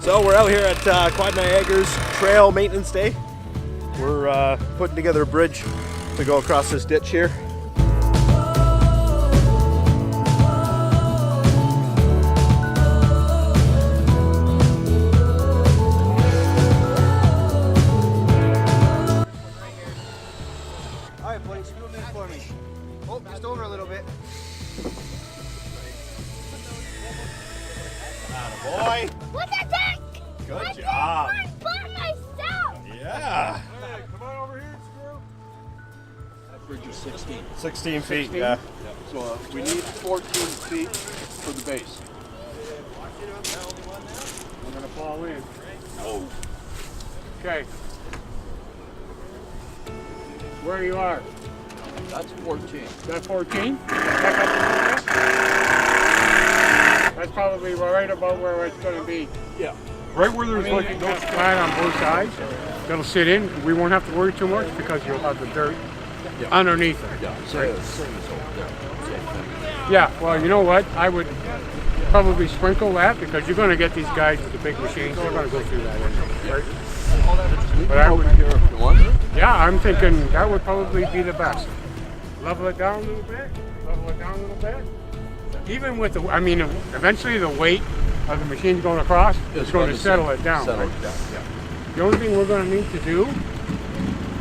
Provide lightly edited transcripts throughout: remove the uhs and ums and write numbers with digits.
So we're out here at Quad Niagara's trail maintenance day. We're putting together a bridge to go across this ditch here. Alright, buddy, scoot in for me. Oh, just over a little bit. Boy, What's that tank? good job. I by myself. Yeah. Come on over here and screw. That bridge is 16. 16 feet, yeah. So we need 14 feet for the base. We're gonna fall in. Oh. Okay. Where you are? That's 14. That 14? Back up a little bit. That's probably right about where it's gonna be. Yeah. Right where there's like those flat on both sides. That'll sit in. We won't have to worry too much because you'll have the dirt underneath it. Yeah. Same as over there. Same thing. Yeah, well, you know what? I would probably sprinkle that because you're going to get these guys with the big machines. They're going to go through that anyway, right? But I would, yeah, I'm thinking that would probably be the best. Level it down a little bit. Level it down a little bit. Even with the, I mean, eventually the weight of the machine going across is going to settle it down. Settle Right? it down, yeah. The only thing we're going to need to do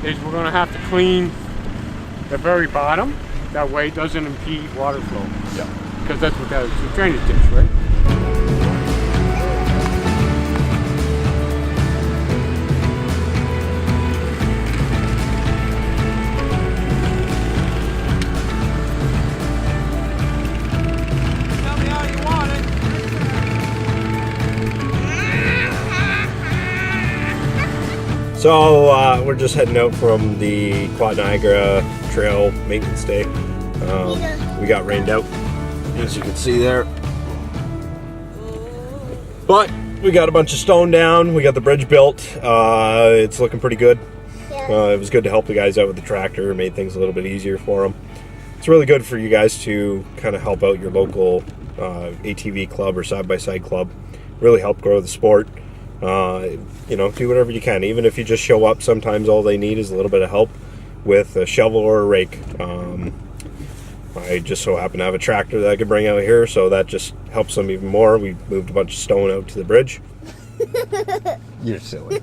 is we're going to have to clean the very bottom. That way it doesn't impede water flow. Yeah. Because that's what that is, a drainage ditch, right? Tell me how you want it. So we're just heading out from the Quad Niagara Trail maintenance day. We got rained out, as you can see there. But we got a bunch of stone down. We got the bridge built. It's looking pretty good. It was good to help the guys out with the tractor. It made things a little bit easier for them. It's really good for you guys to kind of help out your local ATV club or side-by-side club. Really help grow the sport. You know, do whatever you can. Even if you just show up, sometimes all they need is a little bit of help with a shovel or a rake. I just so happen to have a tractor that I could bring out here, so that just helps them even more. We moved a bunch of stone out to the bridge. You're silly.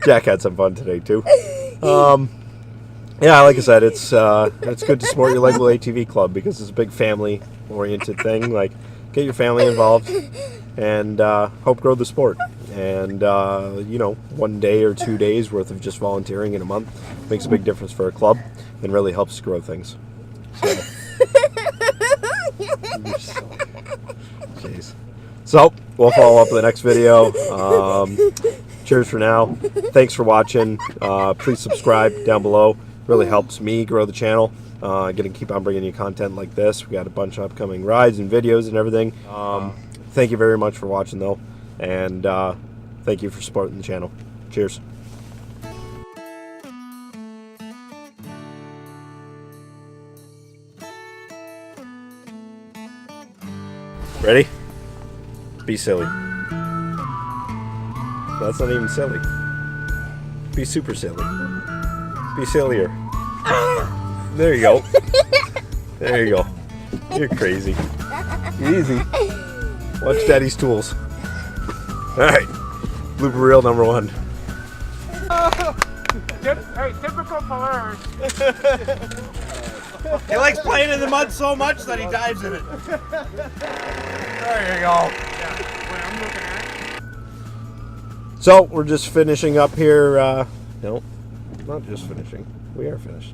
Jack had some fun today too. Yeah, like I said, it's good to support your local ATV club because it's a big family-oriented thing. Like, get your family involved and help grow the sport. And you know, 1 day or 2 days worth of just volunteering in a month makes a big difference for a club and really helps grow things. So, jeez. So we'll follow up with the next video. Cheers for now. Thanks for watching. Please subscribe down below. Really helps me grow the channel. Keep on bringing you content like this. We got a bunch of upcoming rides and videos and everything. Thank you very much for watching though, and thank you for supporting the channel. Cheers. Ready? Be silly. That's not even silly. Be super silly. Be sillier. There you go. There you go. You're crazy. Easy. Watch Daddy's tools. Alright. Blooper reel number 1. Hey, typical Polaris. He likes playing in the mud so much that he dives in it. There you go. Yeah, what I'm looking at. So, we're just finishing up here. No, not just finishing. We are finished.